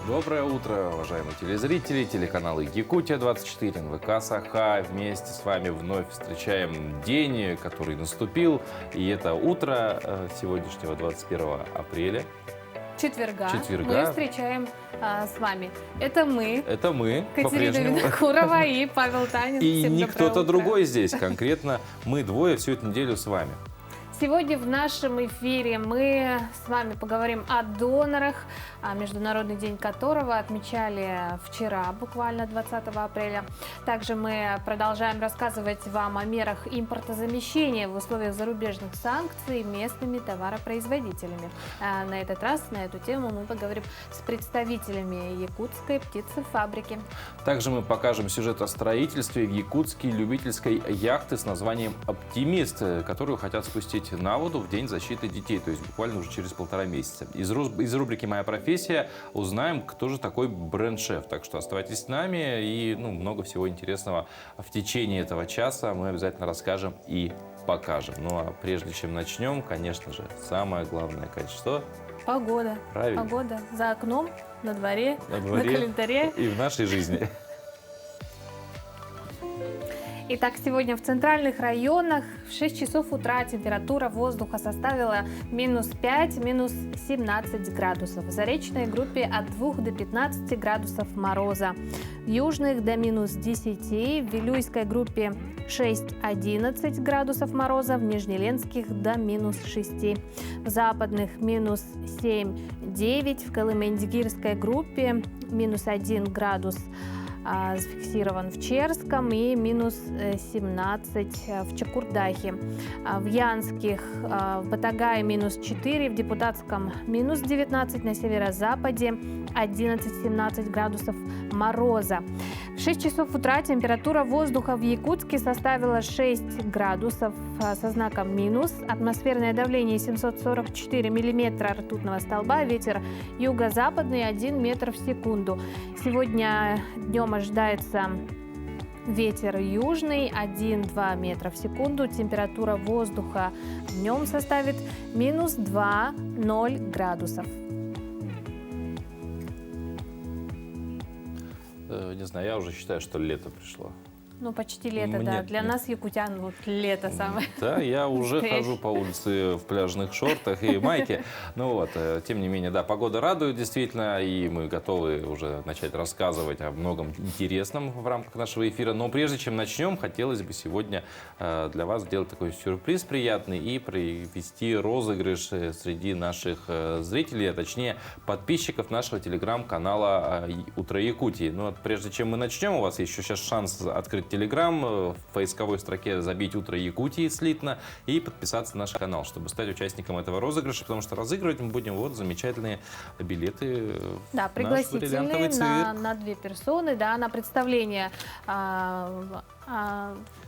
Доброе утро, уважаемые телезрители, телеканалы Якутия-24, НВК Саха. Вместе с вами вновь встречаем день, который наступил. И это утро сегодняшнего 21 апреля. Четверга. Мы встречаем с вами. Это мы, Катерина Винокурова и Павел Танин. И не кто-то другой здесь, конкретно мы двое всю эту неделю с вами. Сегодня в нашем эфире мы с вами поговорим о донорах, Международный день которого отмечали вчера, буквально 20 апреля. Также мы продолжаем рассказывать вам о мерах импортозамещения в условиях зарубежных санкций местными товаропроизводителями. На этот раз на эту тему мы поговорим с представителями якутской птицефабрики. Также мы покажем сюжет о строительстве в Якутске любительской яхты с названием «Оптимист», которую хотят спустить на воду в День защиты детей, то есть буквально уже через 1,5 месяца. Из рубрики «Моя профессия» узнаем, кто же такой бренд-шеф. Так что оставайтесь с нами, и много всего интересного в течение этого часа мы обязательно расскажем и покажем. Ну а прежде чем начнем, конечно же, самое главное качество – погода. Правильно. Погода за окном, на дворе, на календаре. И в нашей жизни. Итак, сегодня в центральных районах в 6 часов утра температура воздуха составила -5, -17 градусов. В заречной группе от 2 до 15 градусов мороза. В южных до -10, в Вилюйской группе 6-11 градусов мороза, в Нижнеленских до -6. В западных -7-9, в Колымендигирской группе -1 градус зафиксирован в Черском и -17 в Чакурдахе. В Янских, в Батагае -4, в Депутатском -19, на северо-западе 11-17 градусов мороза. В 6 часов утра температура воздуха в Якутске составила 6 градусов со знаком минус. Атмосферное давление 744 миллиметра ртутного столба. Ветер юго-западный 1 метр в секунду. Сегодня днем ожидается ветер южный 1-2 метра в секунду. Температура воздуха днем составит -2-0 градусов. Не знаю, я уже считаю, что лето пришло. Ну, почти лето, да. Для нас, якутян, вот лето самое. Да, я уже хожу по улице в пляжных шортах и майке. Тем не менее, да, погода радует действительно, и мы готовы уже начать рассказывать о многом интересном в рамках нашего эфира. Но прежде чем начнем, хотелось бы сегодня для вас сделать такой сюрприз приятный и провести розыгрыш среди наших зрителей, а точнее подписчиков нашего телеграм-канала «Утро Якутии». Но прежде чем мы начнем, у вас еще сейчас шанс открыть Телеграм, в поисковой строке забить «Утро Якутии» слитно и подписаться на наш канал, чтобы стать участником этого розыгрыша, потому что разыгрывать мы будем замечательные билеты. Да, пригласительные на 2 персоны, да, на представление.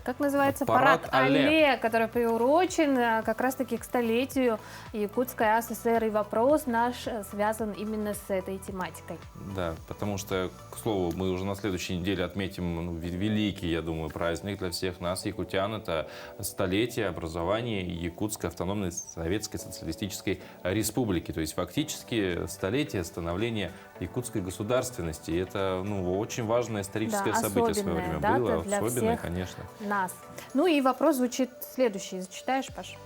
Как называется? Парад Алле, который приурочен как раз-таки к столетию Якутской АССР. И вопрос наш связан именно с этой тематикой. Да, потому что, к слову, мы уже на следующей неделе отметим великий, я думаю, праздник для всех нас, якутян. Это столетие образования Якутской автономной Советской Социалистической Республики. То есть фактически столетие становления якутской государственности. И это очень важное историческое событие в свое время было. Особенное, конечно. Нас. Ну и вопрос звучит следующий. Зачитаешь, Паш?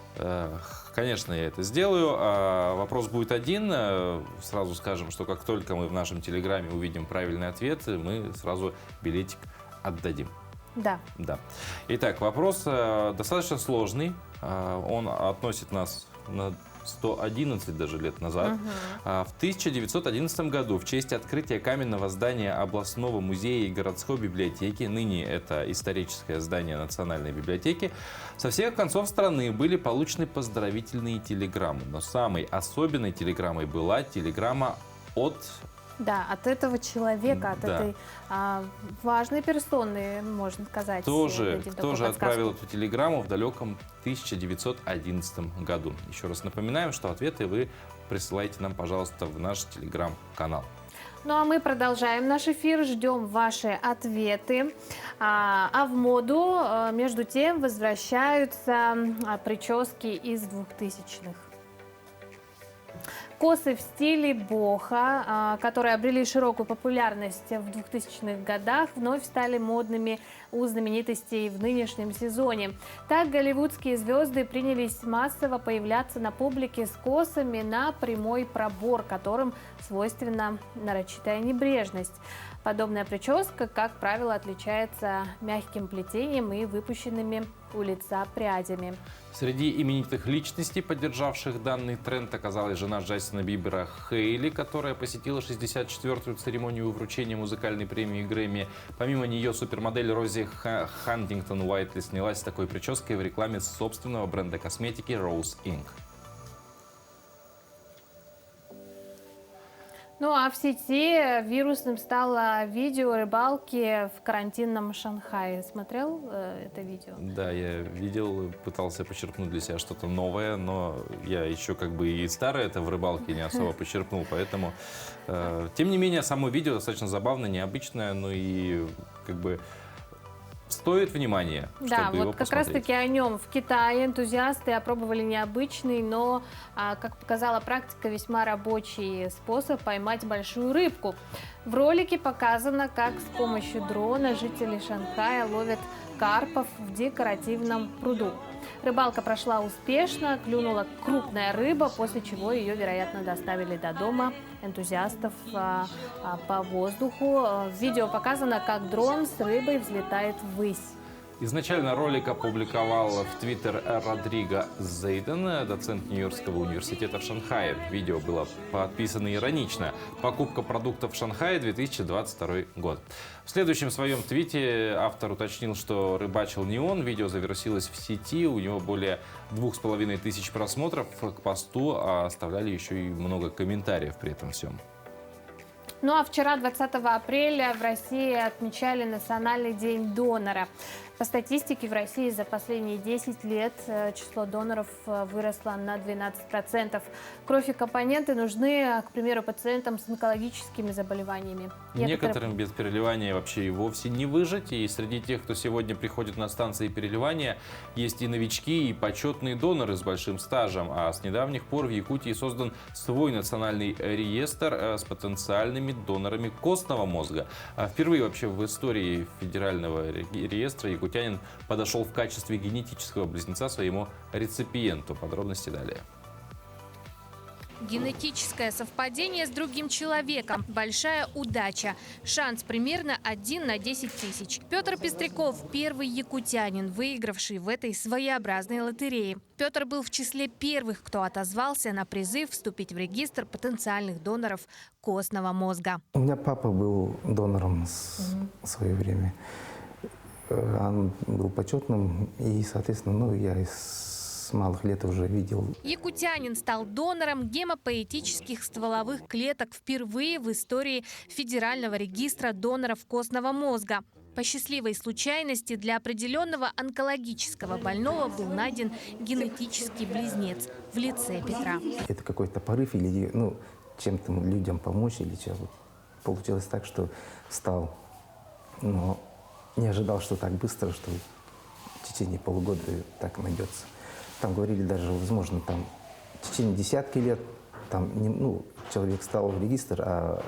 Конечно, я это сделаю. Вопрос будет один. Сразу скажем, что как только мы в нашем телеграме увидим правильный ответ, мы сразу билетик отдадим. Да. Да. Итак, вопрос достаточно сложный. Он относит нас на 111 даже лет назад. В 1911 году в честь открытия каменного здания областного музея и городской библиотеки, ныне это историческое здание Национальной библиотеки, со всех концов страны были получены поздравительные телеграммы. Но самой особенной телеграммой была телеграмма от Да, от этого человека, от этой важной персоны, можно сказать. Кто же отправил эту телеграмму в далеком 1911 году? Еще раз напоминаем, что ответы вы присылайте нам, пожалуйста, в наш телеграм-канал. Ну а мы продолжаем наш эфир, ждем ваши ответы. А в моду, между тем, возвращаются прически из 2000-х. Косы в стиле боха, которые обрели широкую популярность в 2000-х годах, вновь стали модными у знаменитостей в нынешнем сезоне. Так голливудские звезды принялись массово появляться на публике с косами на прямой пробор, которым свойственна нарочитая небрежность. Подобная прическа, как правило, отличается мягким плетением и выпущенными у лица прядями. Среди именитых личностей, поддержавших данный тренд, оказалась жена Джастина Бибера Хейли, которая посетила 64-ю церемонию вручения музыкальной премии Грэмми. Помимо нее супермодель Рози Хантингтон Уайтли снялась с такой прической в рекламе собственного бренда косметики Rose Inc. Ну а в сети вирусным стало видео рыбалки в карантинном Шанхае. Смотрел это видео? Да, я видел, пытался почерпнуть для себя что-то новое, но я еще как бы и старое это в рыбалке не особо почерпнул, поэтому... Тем не менее, само видео достаточно забавное, необычное, ну и как бы... Стоит внимания, да, чтобы его вот как раз-таки о нем в Китае энтузиасты опробовали необычный, но, как показала практика, весьма рабочий способ поймать большую рыбку. В ролике показано, как с помощью дрона жители Шанхая ловят карпов в декоративном пруду. Рыбалка прошла успешно, клюнула крупная рыба, после чего ее, вероятно, доставили до дома энтузиастов по воздуху. В видео показано, как дрон с рыбой взлетает ввысь. Изначально ролик опубликовал в Твиттер Родриго Зейден, доцент Нью-Йоркского университета в Шанхае. Видео было подписано иронично: «Покупка продуктов в Шанхае, 2022 год». В следующем своем твите автор уточнил, что рыбачил не он. Видео завирусилось в сети, у него более 2500 просмотров. К посту оставляли еще и много комментариев при этом всем. Ну а вчера, 20 апреля, в России отмечали Национальный день донора. По статистике, в России за последние 10 лет число доноров выросло на 12%. Кровь и компоненты нужны, к примеру, пациентам с онкологическими заболеваниями. Некоторым без переливания вообще и вовсе не выжить. И среди тех, кто сегодня приходит на станции переливания, есть и новички, и почетные доноры с большим стажем. А с недавних пор в Якутии создан свой национальный реестр с потенциальными донорами костного мозга. Впервые вообще в истории федерального реестра якутянин подошел в качестве генетического близнеца своему реципиенту. Подробности далее. Генетическое совпадение с другим человеком. Большая удача. Шанс примерно 1 на 10 тысяч. Петр Пестряков – первый якутянин, выигравший в этой своеобразной лотерее. Петр был в числе первых, кто отозвался на призыв вступить в регистр потенциальных доноров костного мозга. У меня папа был донором в свое время. Он был почетным, и, соответственно, я с малых лет уже видел. Якутянин стал донором гемопоэтических стволовых клеток впервые в истории Федерального регистра доноров костного мозга. По счастливой случайности для определенного онкологического больного был найден генетический близнец в лице Петра. Это какой-то порыв или чем-то людям помочь или чего. Получилось так, что стал, но не ожидал, что так быстро, что в течение полугода так найдется. Там говорили даже, возможно, там в течение десятки лет человек стал в регистр, а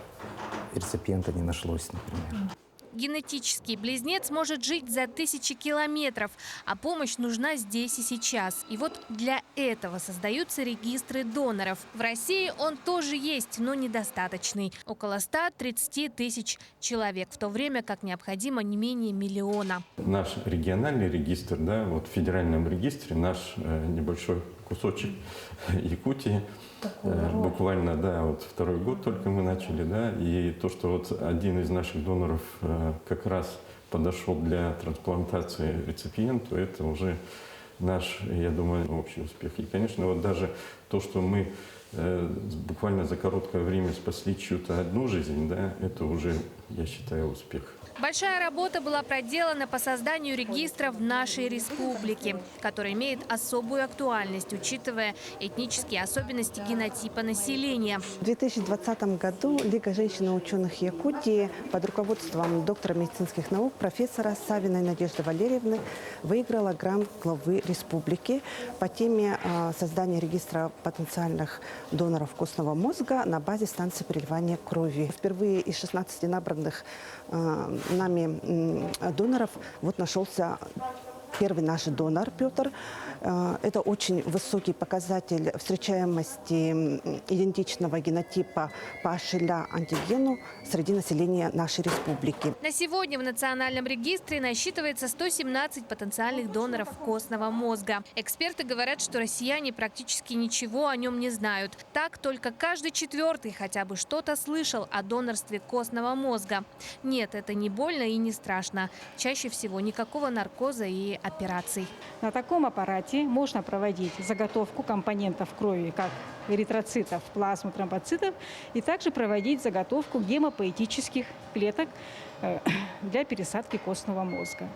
реципиента не нашлось, например. Генетический близнец может жить за 1000 километров, а помощь нужна здесь и сейчас. И вот для этого создаются регистры доноров. В России он тоже есть, но недостаточный. Около 130 тысяч человек, в то время как необходимо не менее 1 миллиона. Наш региональный регистр, в федеральном регистре наш небольшой кусочек Якутии. Буквально, второй год только мы начали, и то, что один из наших доноров как раз подошел для трансплантации реципиенту, это уже наш, я думаю, общий успех. И, конечно, даже то, что мы буквально за короткое время спасли чью-то одну жизнь, это уже, я считаю, успех. Большая работа была проделана по созданию регистра в нашей республике, который имеет особую актуальность, учитывая этнические особенности генотипа населения. В 2020 году Лига женщин и ученых Якутии под руководством доктора медицинских наук профессора Савиной Надежды Валерьевны выиграла грант главы республики по теме создания регистра потенциальных доноров костного мозга на базе станции переливания крови. Впервые из 16 набранных нами доноров вот нашелся первый наш донор Петр. Это очень высокий показатель встречаемости идентичного генотипа по HLA-антигену среди населения нашей республики. На сегодня в Национальном регистре насчитывается 117 потенциальных доноров костного мозга. Эксперты говорят, что россияне практически ничего о нем не знают. Так, только каждый четвертый хотя бы что-то слышал о донорстве костного мозга. Нет, это не больно и не страшно. Чаще всего никакого наркоза и операций. На таком аппарате можно проводить заготовку компонентов крови, как эритроцитов, плазмы, тромбоцитов, и также проводить заготовку гемопоэтических клеток для пересадки костного мозга.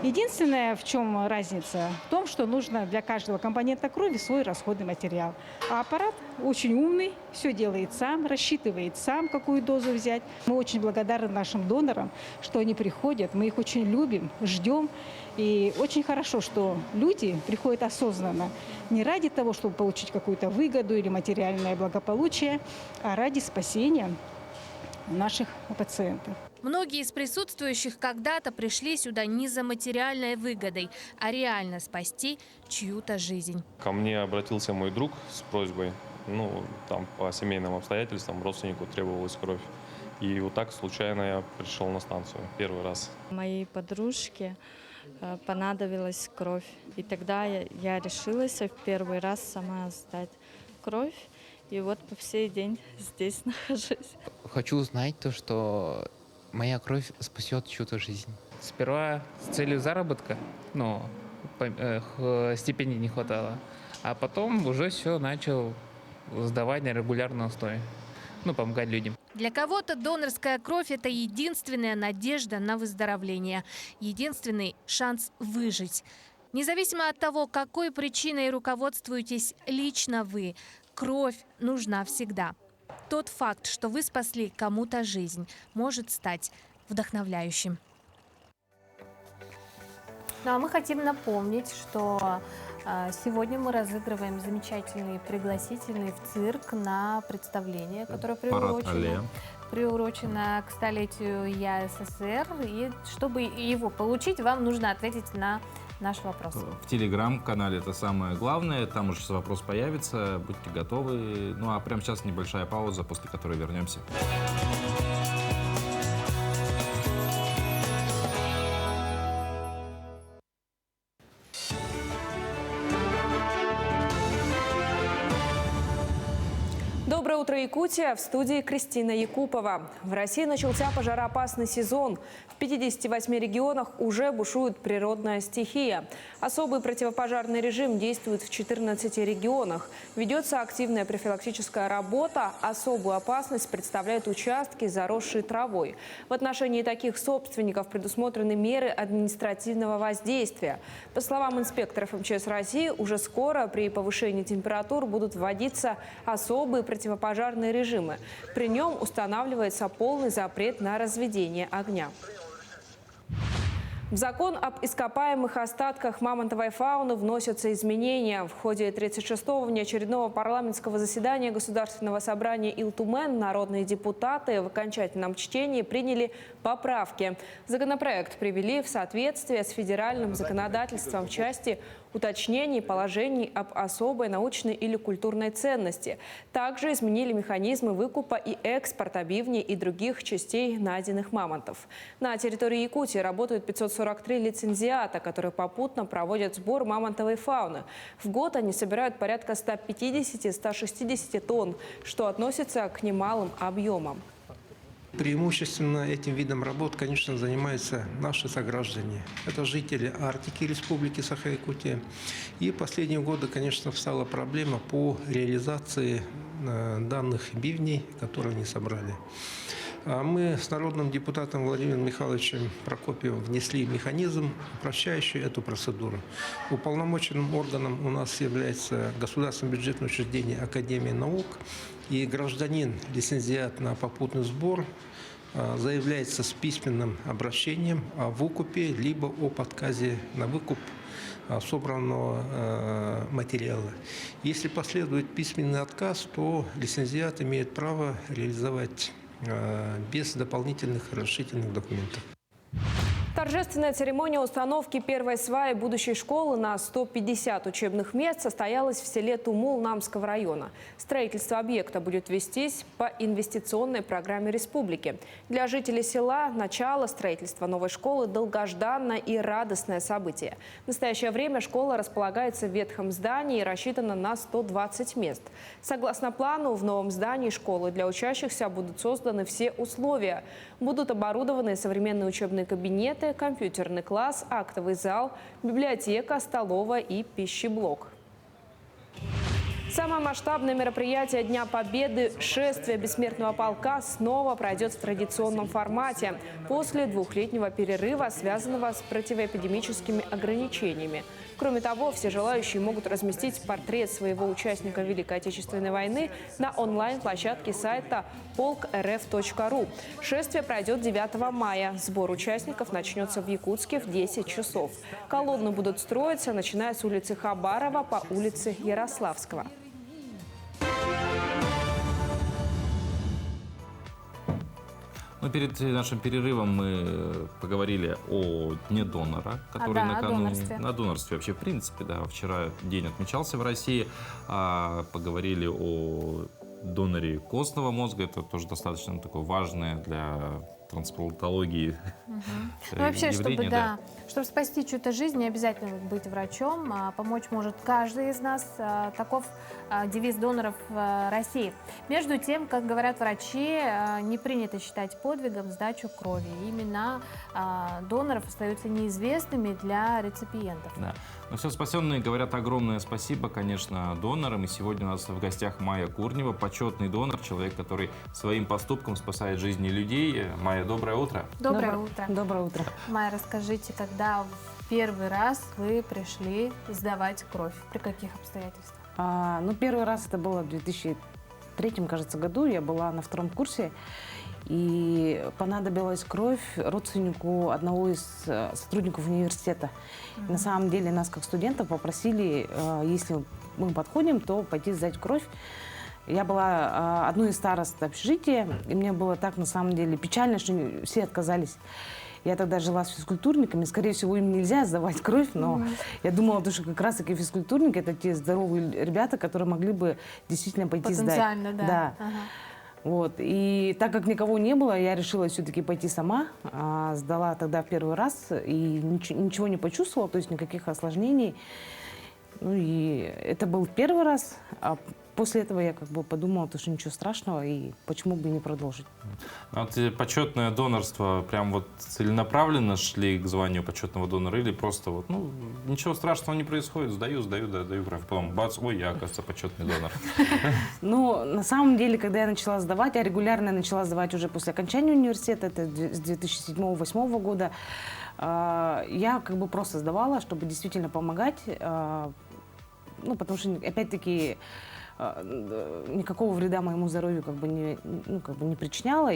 Единственное, в чем разница, в том, что нужно для каждого компонента крови свой расходный материал. А аппарат очень умный, все делает сам, рассчитывает сам, какую дозу взять. Мы очень благодарны нашим донорам, что они приходят, мы их очень любим, ждем. И очень хорошо, что люди приходят осознанно, не ради того, чтобы получить какую-то выгоду или материальное благополучие, а ради спасения наших пациентов. Многие из присутствующих когда-то пришли сюда не за материальной выгодой, а реально спасти чью-то жизнь. Ко мне обратился мой друг с просьбой, там по семейным обстоятельствам родственнику требовалась кровь. И вот так случайно я пришел на станцию первый раз. Моей подружке понадобилась кровь. И тогда я решилась в первый раз сама сдать кровь. И вот по сей день здесь нахожусь. Хочу узнать то, что моя кровь спасет чью-то жизнь. Сперва с целью заработка, но стипендий не хватало. А потом уже все начал сдавать на регулярной основе. Помогать людям. Для кого-то донорская кровь – это единственная надежда на выздоровление, единственный шанс выжить. Независимо от того, какой причиной руководствуетесь лично вы, кровь нужна всегда. Тот факт, что вы спасли кому-то жизнь, может стать вдохновляющим. Ну а мы хотим напомнить, что сегодня мы разыгрываем замечательный пригласительный в цирк на представление, которое приурочено к столетию ЯССР. И чтобы его получить, вам нужно ответить на наш вопрос. В телеграм-канале это самое главное. Там уже вопрос появится. Будьте готовы. Ну а прямо сейчас небольшая пауза, после которой вернемся. Доброе утро, Якутия! В студии Кристина Якупова. В России начался пожароопасный сезон. В 58 регионах уже бушует природная стихия. Особый противопожарный режим действует в 14 регионах. Ведется активная профилактическая работа. Особую опасность представляют участки, заросшие травой. В отношении таких собственников предусмотрены меры административного воздействия. По словам инспекторов МЧС России, уже скоро при повышении температур будут вводиться особые противопожарные режимы. При нем устанавливается полный запрет на разведение огня. В закон об ископаемых остатках мамонтовой фауны вносятся изменения. В ходе 36-го внеочередного парламентского заседания Государственного собрания Илтумен народные депутаты в окончательном чтении приняли поправки. Законопроект привели в соответствие с федеральным законодательством в части уточнений положений об особой научной или культурной ценности. Также изменили механизмы выкупа и экспорта бивней и других частей найденных мамонтов. На территории Якутии работают 543 лицензиата, которые попутно проводят сбор мамонтовой фауны. В год они собирают порядка 150-160 тонн, что относится к немалым объемам. Преимущественно этим видом работ, конечно, занимаются наши сограждане. Это жители Арктики Республики Саха-Якутия. И последние годы, конечно, встала проблема по реализации данных бивней, которые они собрали. Мы с народным депутатом Владимиром Михайловичем Прокопьевым внесли механизм, упрощающий эту процедуру. Уполномоченным органом у нас является государственное бюджетное учреждение Академии наук. И гражданин, лицензиат на попутный сбор, заявляется с письменным обращением о выкупе либо об отказе на выкуп собранного материала. Если последует письменный отказ, то лицензиат имеет право реализовать без дополнительных разрешительных документов. Торжественная церемония установки первой сваи будущей школы на 150 учебных мест состоялась в селе Тумул Намского района. Строительство объекта будет вестись по инвестиционной программе республики. Для жителей села начало строительства новой школы – долгожданное и радостное событие. В настоящее время школа располагается в ветхом здании и рассчитана на 120 мест. Согласно плану, в новом здании школы для учащихся будут созданы все условия. Будут оборудованы современные учебные кабинеты, компьютерный класс, актовый зал, библиотека, столовая и пищеблок. Самое масштабное мероприятие Дня Победы – шествие бессмертного полка снова пройдет в традиционном формате после двухлетнего перерыва, связанного с противоэпидемическими ограничениями. Кроме того, все желающие могут разместить портрет своего участника Великой Отечественной войны на онлайн-площадке сайта polk.rf.ru. Шествие пройдет 9 мая. Сбор участников начнется в Якутске в 10 часов. Колонны будут строиться, начиная с улицы Хабарова по улице Ярославского. Ну, перед нашим перерывом мы поговорили о Дне донора, который да, накануне... о донорстве. О донорстве вообще, в принципе, да. Вчера день отмечался в России. Поговорили о доноре костного мозга. Это тоже достаточно такое важное для трансплантологии. Ну, вообще, явление, чтобы спасти чью-то жизнь, не обязательно быть врачом. Помочь может каждый из нас. Таков девиз доноров в России. Между тем, как говорят врачи, не принято считать подвигом сдачу крови. Имена доноров остаются неизвестными для реципиентов. Да. Но все спасенные говорят огромное спасибо, конечно, донорам. И сегодня у нас в гостях Майя Курнева, почетный донор, человек, который своим поступком спасает жизни людей. Майя, доброе утро. Доброе утро. Доброе утро. Майя, расскажите, когда в первый раз вы пришли сдавать кровь? При каких обстоятельствах? Первый раз это было в 2003, кажется, году. Я была на 2-м курсе. И понадобилась кровь родственнику одного из сотрудников университета. И на самом деле нас, как студентов, попросили, если мы подходим, то пойти сдать кровь. Я была одной из старост общежития, и мне было так, на самом деле, печально, что все отказались. Я тогда жила с физкультурниками, скорее всего, им нельзя сдавать кровь, но я думала, что как раз-таки физкультурники – это те здоровые ребята, которые могли бы действительно пойти сдать. Потенциально, да. Ага. Вот. И так как никого не было, я решила все-таки пойти сама. Сдала тогда в первый раз и ничего не почувствовала, то есть никаких осложнений. Ну и это был первый раз. После этого я подумала, что ничего страшного, и почему бы не продолжить. Вот почетное донорство, прям вот целенаправленно шли к званию почетного донора, или просто ничего страшного не происходит, сдаю кровь, потом бац, ой, я, оказывается, почетный донор. На самом деле, когда я начала сдавать, я регулярно начала сдавать уже после окончания университета, это с 2007-2008 года, я просто сдавала, чтобы действительно помогать, потому что, опять-таки, никакого вреда моему здоровью не причиняла.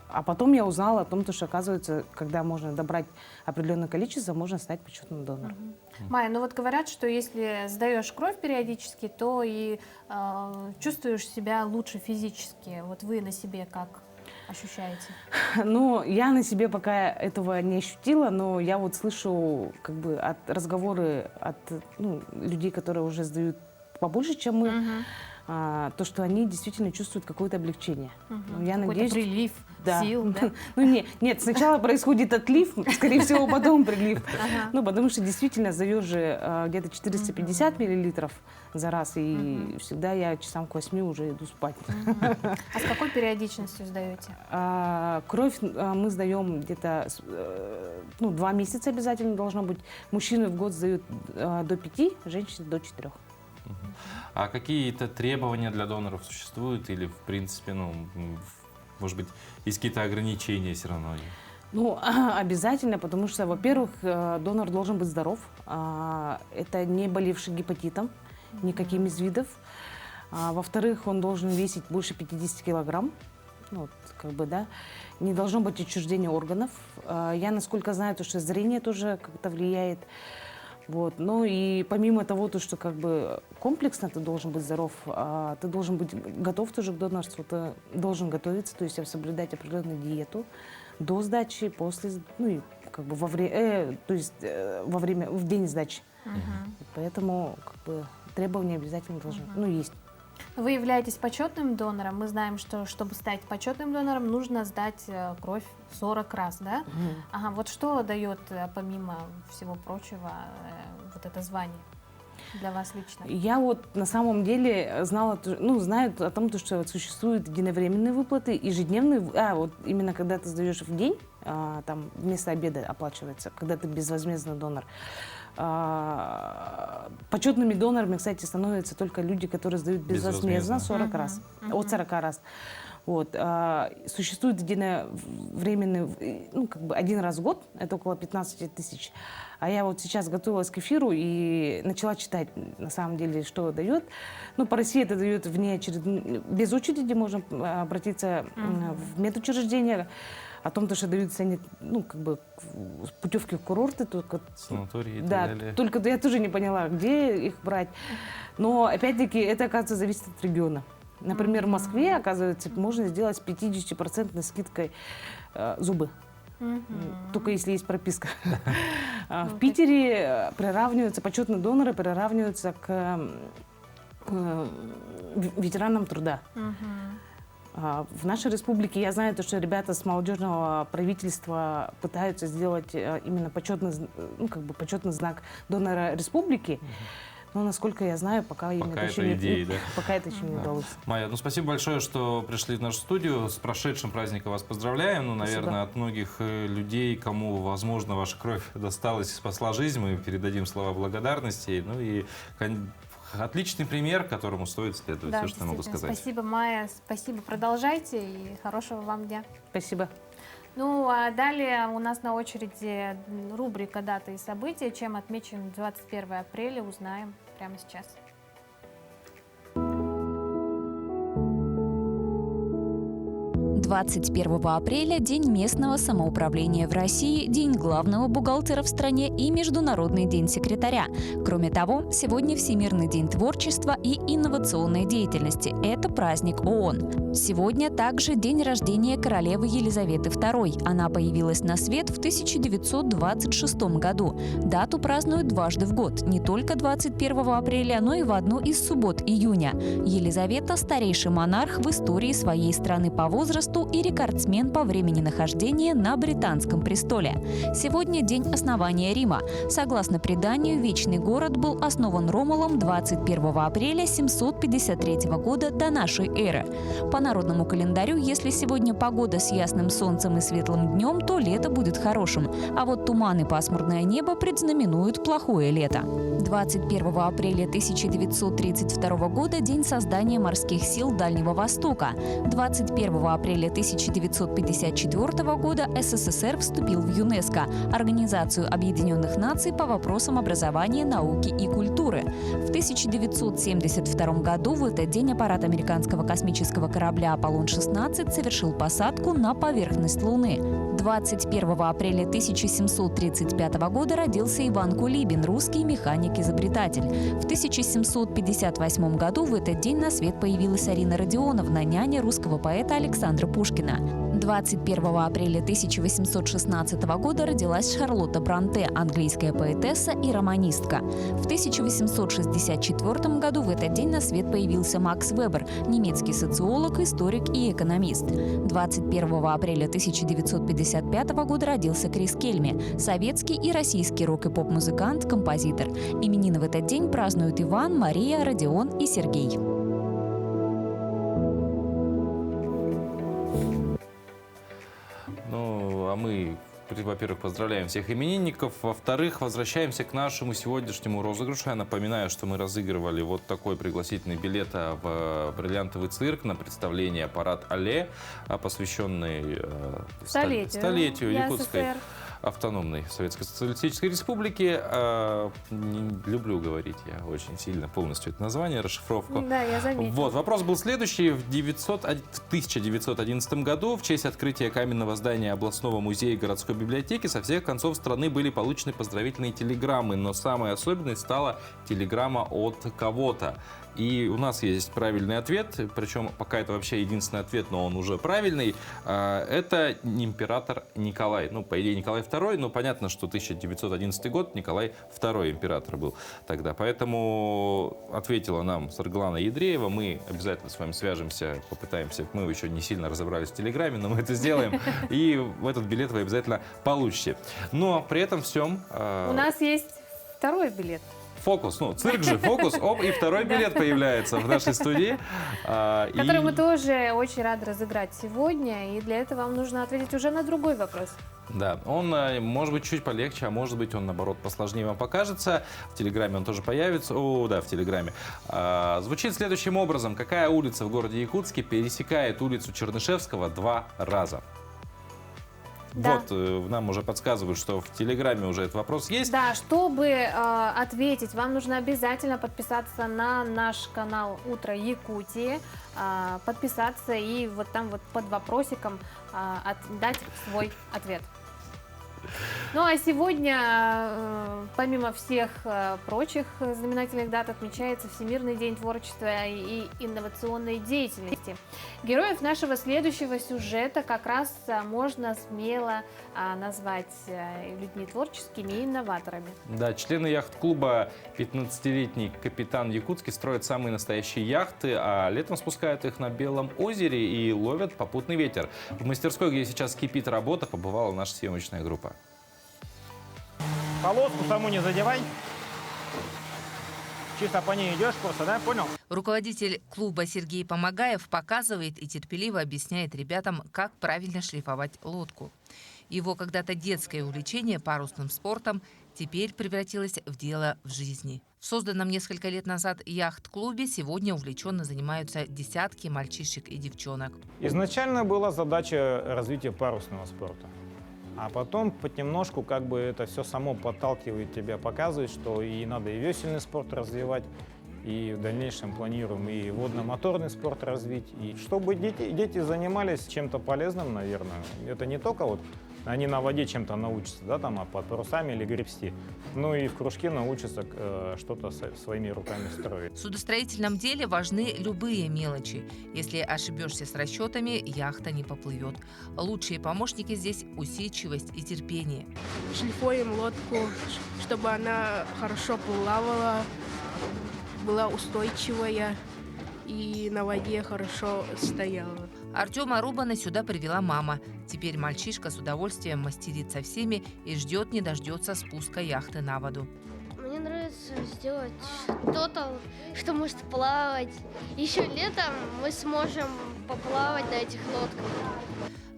А потом я узнала о том, что, оказывается, когда можно добрать определенное количество, можно стать почетным донором. Майя, говорят, что если сдаешь кровь периодически, то и чувствуешь себя лучше физически. Вот вы на себе как ощущаете? Я на себе пока этого не ощутила, но я слышу от разговоры от людей, которые уже сдают побольше, чем мы, то, что они действительно чувствуют какое-то облегчение. Я надеюсь, прилив сил, да? Нет, сначала происходит отлив, скорее всего, потом прилив. Потому что действительно сдаешь же где-то 450 миллилитров за раз, и всегда я часам к 8 уже иду спать. А с какой периодичностью сдаете? Кровь мы сдаем где-то 2 месяца обязательно должно быть. Мужчины в год сдают до 5, женщины до 4. А какие-то требования для доноров существуют? Или, в принципе, может быть, есть какие-то ограничения все равно? Обязательно, потому что, во-первых, донор должен быть здоров. Это не болевший гепатитом, никаким из видов. Во-вторых, он должен весить больше 50 килограмм. Ну, вот, как бы, да, не должно быть отчуждения органов. Я, насколько знаю, то, что зрение тоже как-то влияет. Вот. Ну и помимо того, то, что как бы комплексно ты должен быть здоров, ты должен быть готов тоже к донорству, ты должен готовиться, то есть соблюдать определенную диету до сдачи, после, ну и как бы во время, то есть во время, в день сдачи. Поэтому как бы требования обязательно должны, ну, есть. Вы являетесь почетным донором. Мы знаем, что чтобы стать почетным донором, нужно сдать кровь 40 раз, да? Ага, вот что дает, помимо всего прочего, вот это звание для вас лично? Я вот на самом деле знала, ну, знаю о том, что вот существуют единовременные выплаты, ежедневные, вот именно когда ты сдаешь в день, там вместо обеда оплачивается, когда ты безвозмездный донор. Почетными донорами, кстати, становятся только люди, которые сдают безвозмездно 40 раз, от 40 раз. Вот. Существует единовременный, ну, как бы один раз в год, это около 15 тысяч. А я вот сейчас готовилась к эфиру и начала читать, на самом деле, что дает. Ну, по России это дает без очереди, можно обратиться в медучреждение. О том, что даются, ну, как бы, путевки в курорты, только... Санатории и так да, далее. только я тоже не поняла, где их брать. Но, опять-таки, это, оказывается, зависит от региона. Например, в Москве, оказывается, можно сделать с 50% скидкой зубы. Только если есть прописка. В Питере приравниваются, почетные доноры приравниваются к ветеранам труда. В нашей республике я знаю, что ребята с молодежного правительства пытаются сделать именно почетный, ну, как бы почетный знак донора республики. Но, насколько я знаю, пока это еще не удалось. Майя, ну спасибо большое, что пришли в нашу студию. С прошедшим праздником вас поздравляем. Ну, наверное, от многих людей, кому, возможно, ваша кровь досталась и спасла жизнь, мы передадим слова благодарности. Ну и отличный пример, которому стоит следовать. Да, все, что я могу сказать. Спасибо, Майя. Спасибо. Продолжайте и хорошего вам дня. Спасибо. Ну, а далее у нас на очереди рубрика «Даты и события». Чем отмечен 21 апреля, узнаем прямо сейчас. 21 апреля – День местного самоуправления в России, День главного бухгалтера в стране и Международный день секретаря. Кроме того, сегодня Всемирный день творчества и инновационной деятельности. Это праздник ООН. Сегодня также день рождения королевы Елизаветы II. Она появилась на свет в 1926 году. Дату празднуют дважды в год, не только 21 апреля, но и в одну из суббот июня. Елизавета – старейший монарх в истории своей страны по возрасту и рекордсмен по времени нахождения на британском престоле. Сегодня день основания Рима. Согласно преданию, Вечный город был основан Ромулом 21 апреля 753 года до нашей эры. По народному календарю, если сегодня погода с ясным солнцем и светлым днем, то лето будет хорошим, а вот туман и пасмурное небо предзнаменуют плохое лето. 21 апреля 1932 года – день создания морских сил Дальнего Востока. 21 апреля 1954 года СССР вступил в ЮНЕСКО – Организацию Объединенных Наций по вопросам образования, науки и культуры. В 1972 году в этот день аппарат американского космического корабля «Аполлон-16» совершил посадку на поверхность Луны. 21 апреля 1735 года родился Иван Кулибин, русский механик-изобретатель. В 1758 году в этот день на свет появилась Арина Родионовна, няня русского поэта Александра Пушкина. 21 апреля 1816 года родилась Шарлотта Бронте, английская поэтесса и романистка. В 1864 году в этот день на свет появился Макс Вебер, немецкий социолог, историк и экономист. 21 апреля 1955 года родился Крис Кельми, советский и российский рок- и поп-музыкант, композитор. Именины в этот день празднуют Иван, Мария, Родион и Сергей. Ну, а мы, во-первых, поздравляем всех именинников. Во-вторых, возвращаемся к нашему сегодняшнему розыгрышу. Я напоминаю, что мы разыгрывали вот такой пригласительный билет в бриллиантовый цирк на представление «Парад Алле», посвященный столетию якутской автономной Советской Социалистической Республики. Не люблю говорить я очень сильно полностью это название, расшифровку. Да, я заметила. Вот, вопрос был следующий. В 1911 году в честь открытия каменного здания областного музея и городской библиотеки со всех концов страны были получены поздравительные телеграммы, но самой особенной стала телеграмма от кого-то. И у нас есть правильный ответ, причем пока это вообще единственный ответ, но он уже правильный. Это император Николай. Ну, по идее, Николай II, но понятно, что 1911 год Николай II император был тогда. Поэтому ответила нам Сарглана Едреева. Мы обязательно с вами свяжемся, попытаемся. Мы еще не сильно разобрались в телеграмме, но мы это сделаем. И этот билет вы обязательно получите. Но при этом всем... У нас есть второй билет. Фокус, ну, цирк же, фокус, оп, и второй билет появляется в нашей студии. Который мы тоже очень рады разыграть сегодня, и для этого вам нужно ответить уже на другой вопрос. Да, он может быть чуть полегче, а может быть он, наоборот, посложнее вам покажется. В Телеграме он тоже появится. О, да, в Телеграме. Звучит следующим образом. Какая улица в городе Якутске пересекает улицу Чернышевского 2 раза? Да. Вот, нам уже подсказывают, что в Телеграме уже этот вопрос есть. Да, чтобы ответить, вам нужно обязательно подписаться на наш канал «Утро Якутии», подписаться и вот там вот под вопросиком дать свой ответ. Ну а сегодня, помимо всех прочих знаменательных дат, отмечается Всемирный день творчества и инновационной деятельности. Героев нашего следующего сюжета как раз можно смело назвать людьми творческими и инноваторами. Да, члены яхт-клуба 15-летний капитан Якутский строят самые настоящие яхты, а летом спускают их на Белом озере и ловят попутный ветер. В мастерской, где сейчас кипит работа, побывала наша съемочная группа. Полоску саму не задевай. Чисто по ней идешь просто, да? Понял? Руководитель клуба Сергей Помогаев показывает и терпеливо объясняет ребятам, как правильно шлифовать лодку. Его когда-то детское увлечение парусным спортом теперь превратилось в дело в жизни. В созданном несколько лет назад яхт-клубе сегодня увлеченно занимаются десятки мальчишек и девчонок. Изначально была задача развития парусного спорта. А потом понемножку как бы это все само подталкивает тебя, показывает, что и надо и весельный спорт развивать, и в дальнейшем планируем и водно-моторный спорт развить. И чтобы дети занимались чем-то полезным, наверное. Это не только вот они на воде чем-то научатся, да, там, под парусами или гребсти, ну и в кружке научатся что-то своими руками строить. В судостроительном деле важны любые мелочи. Если ошибешься с расчетами, яхта не поплывет. Лучшие помощники здесь – усидчивость и терпение. Шлифуем лодку, чтобы она хорошо плавала, была устойчивая и на воде хорошо стояла. Артема Рубана сюда привела мама. Теперь мальчишка с удовольствием мастерит со всеми и ждет не дождется спуска яхты на воду. Мне нравится сделать что-то, что может плавать. Еще летом мы сможем поплавать на этих лодках.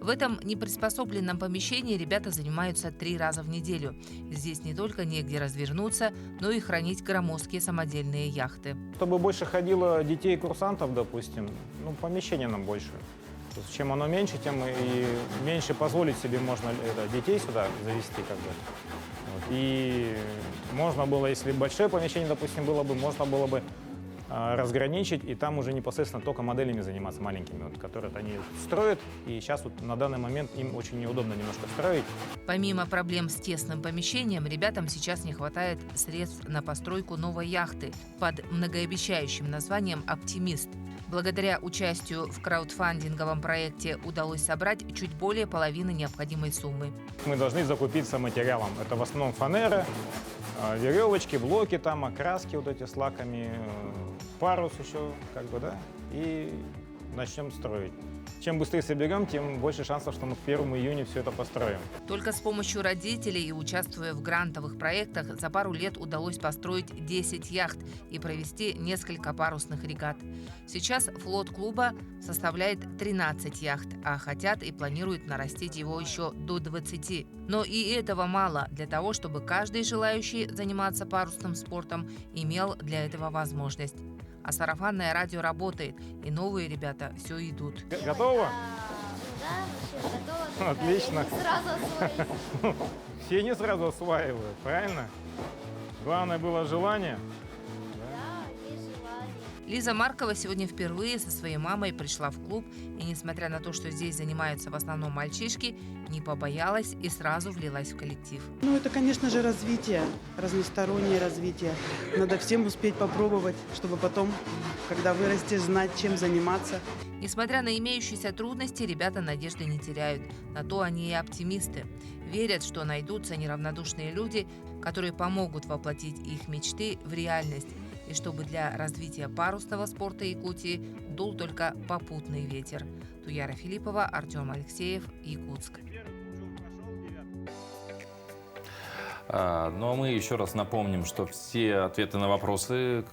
В этом неприспособленном помещении ребята занимаются 3 раза в неделю. Здесь не только негде развернуться, но и хранить громоздкие самодельные яхты. Чтобы больше ходило детей-курсантов, допустим, ну, помещение нам больше. То есть, чем оно меньше, тем и меньше позволить себе можно детей сюда завести. Как бы. Вот. И можно было, если большое помещение, допустим, было бы, можно было бы разграничить и там уже непосредственно только моделями заниматься маленькими, вот, которые они строят. И сейчас вот на данный момент им очень неудобно немножко строить. Помимо проблем с тесным помещением, ребятам сейчас не хватает средств на постройку новой яхты под многообещающим названием «Оптимист». Благодаря участию в краудфандинговом проекте удалось собрать чуть более половины необходимой суммы. Мы должны закупиться материалом. Это в основном фанера, веревочки, блоки, там, окраски вот эти с лаками, парус еще, как бы, да, и начнем строить. Чем быстрее соберем, тем больше шансов, что мы к 1 июня все это построим. Только с помощью родителей и участвуя в грантовых проектах за пару лет удалось построить 10 яхт и провести несколько парусных регат. Сейчас флот клуба составляет 13 яхт, а хотят и планируют нарастить его еще до 20. Но и этого мало для того, чтобы каждый желающий заниматься парусным спортом имел для этого возможность. А сарафанное радио работает, и новые ребята все идут. Готово? Да, все готово. Отлично. Сразу освоить. Все не сразу осваивают, правильно? Главное было желание. Лиза Маркова сегодня впервые со своей мамой пришла в клуб, и несмотря на то, что здесь занимаются в основном мальчишки, не побоялась и сразу влилась в коллектив. Ну, это, конечно же, развитие, разностороннее развитие. Надо всем успеть попробовать, чтобы потом, когда вырастешь, знать, чем заниматься. Несмотря на имеющиеся трудности, ребята надежды не теряют. На то они и оптимисты. Верят, что найдутся неравнодушные люди, которые помогут воплотить их мечты в реальность. И чтобы для развития парусного спорта Якутии дул только попутный ветер. Туяра Филиппова, Артем Алексеев, Якутск. Ну а мы еще раз напомним, что все ответы на вопросы,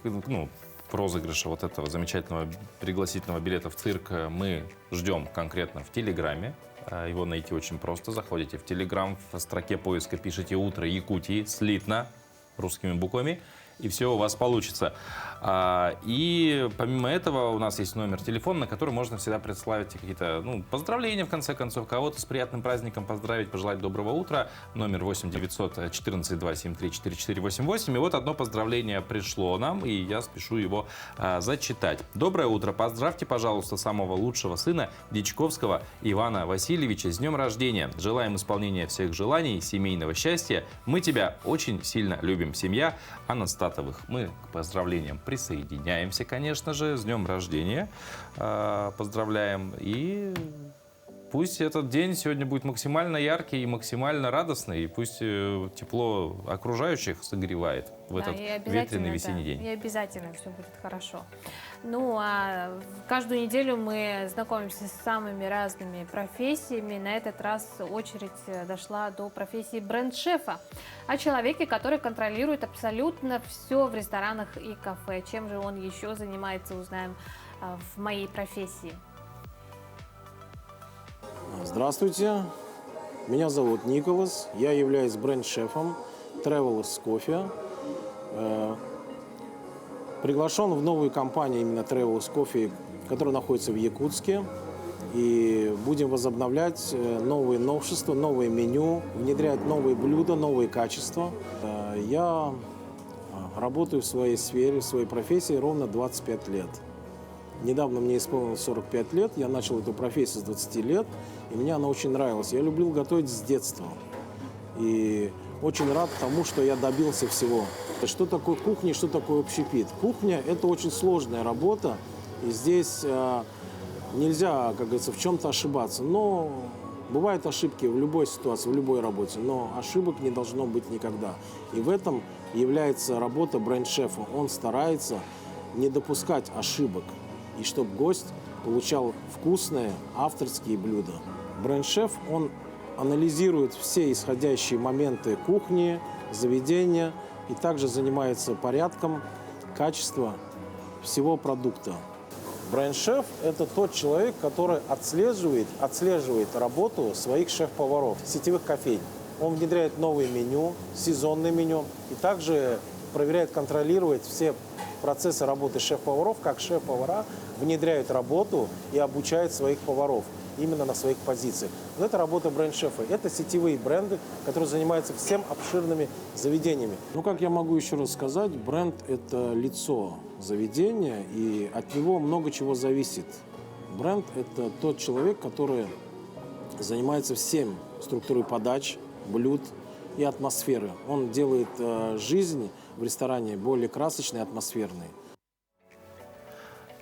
розыгрыша вот этого замечательного пригласительного билета в цирк мы ждем конкретно в Телеграме. Его найти очень просто. Заходите в Телеграм, в строке поиска пишите «Утро Якутии» слитно русскими буквами, и все у вас получится. И помимо этого у нас есть номер телефона, на который можно всегда прислать какие-то поздравления, в конце концов, кого-то с приятным праздником поздравить, пожелать доброго утра. Номер 8 914 273 4488. И вот одно поздравление пришло нам, и я спешу его зачитать. Доброе утро. Поздравьте, пожалуйста, самого лучшего сына Дичковского Ивана Васильевича с днем рождения. Желаем исполнения всех желаний, семейного счастья. Мы тебя очень сильно любим. Семья Анастатовых. Мы к поздравлениям присоединяемся, конечно же, с днем рождения. Поздравляем. И пусть этот день сегодня будет максимально яркий и максимально радостный. И пусть тепло окружающих согревает в этот ветреный весенний день. И обязательно все будет хорошо. Ну, а каждую неделю мы знакомимся с самыми разными профессиями. На этот раз очередь дошла до профессии бренд-шефа. О человеке, который контролирует абсолютно все в ресторанах и кафе. Чем же он еще занимается, узнаем в моей профессии. Здравствуйте, меня зовут Николас, я являюсь бренд-шефом Travelers Coffee. Приглашен в новую компанию именно Travelers Coffee, которая находится в Якутске. И будем возобновлять новые новшества, новые меню, внедрять новые блюда, новые качества. Я работаю в своей сфере, в своей профессии ровно 25 лет. Недавно мне исполнилось 45 лет, я начал эту профессию с 20 лет, и мне она очень нравилась. Я любил готовить с детства. И очень рад тому, что я добился всего. Что такое кухня, что такое общепит? Кухня – это очень сложная работа, и здесь нельзя, как говорится, в чем-то ошибаться. Но бывают ошибки в любой ситуации, в любой работе, но ошибок не должно быть никогда. И в этом является работа бренд-шефа. Он старается не допускать ошибок, и чтобы гость получал вкусные авторские блюда. Бренд-шеф, он анализирует все исходящие моменты кухни, заведения и также занимается порядком, качеством всего продукта. Бренд-шеф – это тот человек, который отслеживает работу своих шеф-поваров, сетевых кофейн. Он внедряет новые меню, сезонное меню и также проверяет, контролирует все процессы работы шеф-поваров, как шеф-повара внедряют работу и обучают своих поваров именно на своих позициях. Вот это работа бренд-шефа. Это сетевые бренды, которые занимаются всем обширными заведениями. Ну, как я могу еще раз сказать, бренд – это лицо заведения, и от него много чего зависит. Бренд – это тот человек, который занимается всем структурой подач, блюд и атмосферы. Он делает жизнь в ресторане более красочной и атмосферной.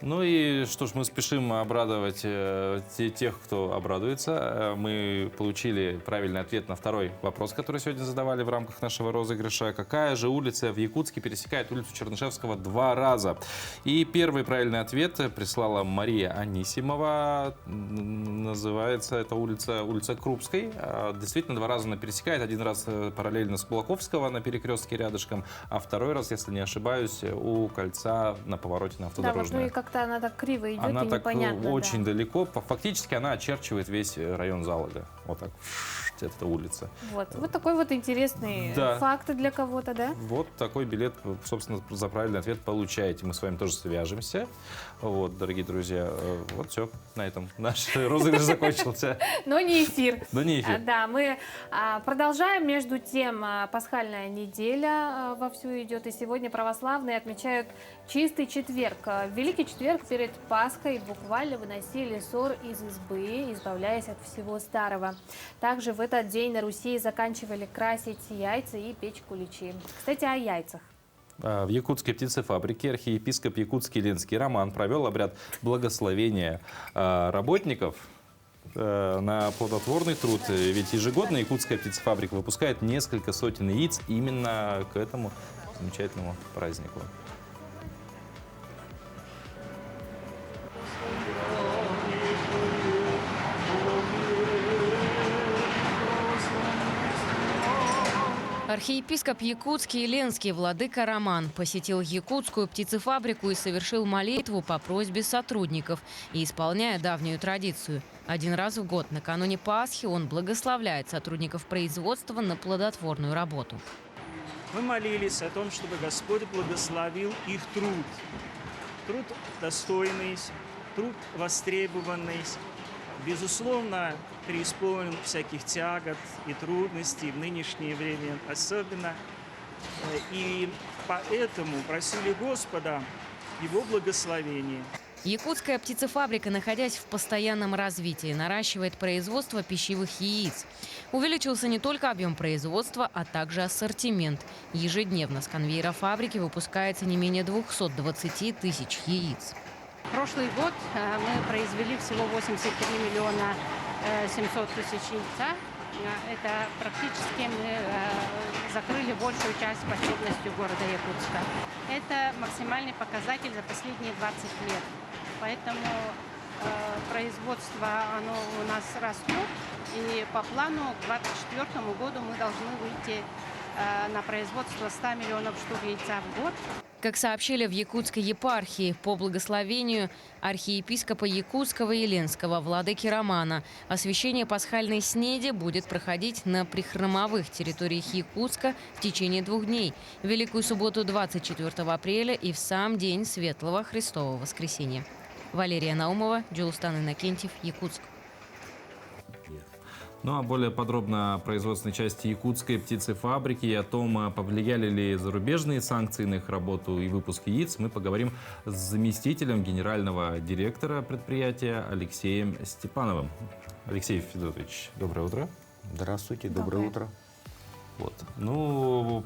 Ну и что ж, мы спешим обрадовать тех, кто обрадуется. Мы получили правильный ответ на второй вопрос, который сегодня задавали в рамках нашего розыгрыша. Какая же улица в Якутске пересекает улицу Чернышевского 2 раза? И первый правильный ответ прислала Мария Анисимова. Называется эта улица Крупской. Действительно, 2 раза она пересекает. 1 раз параллельно с Кулаковского на перекрестке рядышком, а 2-й раз, если не ошибаюсь, у кольца на повороте на автодорожное. Да, как-то она так криво идет, она и так непонятно. очень далеко. Фактически она очерчивает весь район Залога. Вот так. эта улица. Вот такой вот интересный факт для кого-то, да? Вот такой билет, собственно, за правильный ответ получаете. Мы с вами тоже свяжемся. Вот, дорогие друзья, вот все, на этом наш розыгрыш закончился. Но не эфир. Но не эфир. Да, мы продолжаем. Между тем, пасхальная неделя вовсю идет, и сегодня православные отмечают Чистый четверг. В Великий четверг перед Пасхой буквально выносили ссор из избы, избавляясь от всего старого. Также в этот день на Руси заканчивали красить яйца и печь куличи. Кстати, о яйцах. В якутской птицефабрике архиепископ Якутский Ленский Роман провел обряд благословения работников на плодотворный труд. Ведь ежегодно якутская птицефабрика выпускает несколько сотен яиц именно к этому замечательному празднику. Архиепископ Якутский и Ленский владыка Роман посетил якутскую птицефабрику и совершил молитву по просьбе сотрудников, и исполняя давнюю традицию. Один раз в год, накануне Пасхи, он благословляет сотрудников производства на плодотворную работу. Мы молились о том, чтобы Господь благословил их труд. Труд достойный, труд востребованный, безусловно, преисполнен всяких тягот и трудностей в нынешнее время особенно. И поэтому просили Господа Его благословения. Якутская птицефабрика, находясь в постоянном развитии, наращивает производство пищевых яиц. Увеличился не только объем производства, а также ассортимент. Ежедневно с конвейера фабрики выпускается не менее 220 тысяч яиц. Прошлый год мы произвели всего 83 миллиона 700 тысяч яйца. Это практически мы закрыли большую часть потребностей города Якутска. Это максимальный показатель за последние 20 лет. Поэтому производство оно у нас растет. И по плану к 2024 году мы должны выйти на производство 100 миллионов штук яйца в год. Как сообщили в Якутской епархии, по благословению архиепископа Якутского и Ленского владыки Романа, освящение пасхальной снеди будет проходить на прихрамовых территориях Якутска в течение 2 дней. В Великую субботу 24 апреля и в сам день Светлого Христового воскресенья. Валерия Наумова, Джулстан Иннокентьев, Якутск. Ну а более подробно о производственной части якутской птицефабрики и о том, повлияли ли зарубежные санкции на их работу и выпуск яиц, мы поговорим с заместителем генерального директора предприятия Алексеем Степановым. Алексей Федотович, доброе утро. Здравствуйте, доброе утро. Вот. Ну,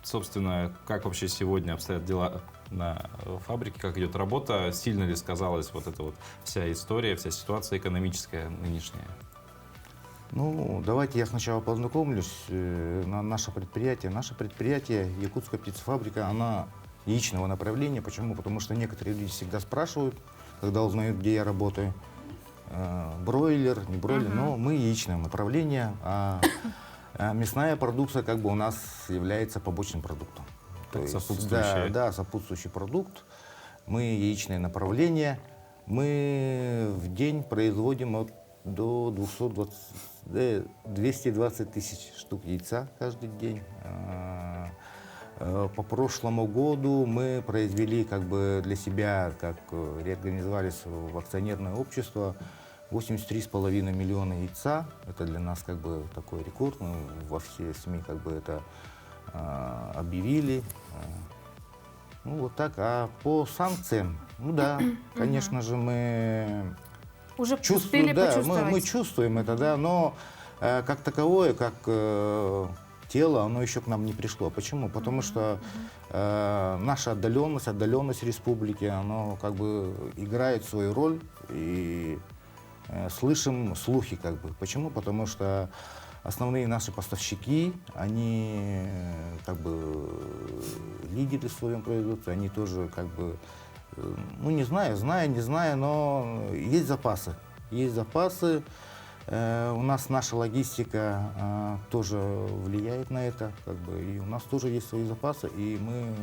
собственно, как вообще сегодня обстоят дела на фабрике, как идет работа? Сильно ли сказалась вот эта вот вся история, вся ситуация экономическая нынешняя? Ну, давайте я сначала познакомлюсь. Наше предприятие, Якутская птицефабрика, она яичного направления. Почему? Потому что некоторые люди всегда спрашивают, когда узнают, где я работаю, бройлер, не бройлер, но мы яичное направление, а мясная продукция как бы у нас является побочным продуктом. То есть, да, сопутствующий продукт. Мы яичное направление. Мы в день производим до 220 тысяч штук яйца каждый день. По прошлому году мы произвели как бы для себя, как реорганизовались в акционерное общество, 83,5 миллиона яйца. Это для нас как бы такой рекорд. Мы во все СМИ как бы это объявили. Ну вот так. А по санкциям, ну да, конечно же мы уже чувствуем, да, мы чувствуем это, да, но как таковое, как тело, оно еще к нам не пришло. Почему? Потому что наша отдаленность республики, оно как бы играет свою роль, и слышим слухи как бы. Почему? Потому что основные наши поставщики, они как бы лидеры в своем производстве, они тоже как бы, ну не знаю, не знаю, но есть запасы. Есть запасы. У нас наша логистика тоже влияет на это, как бы, и у нас тоже есть свои запасы, и мы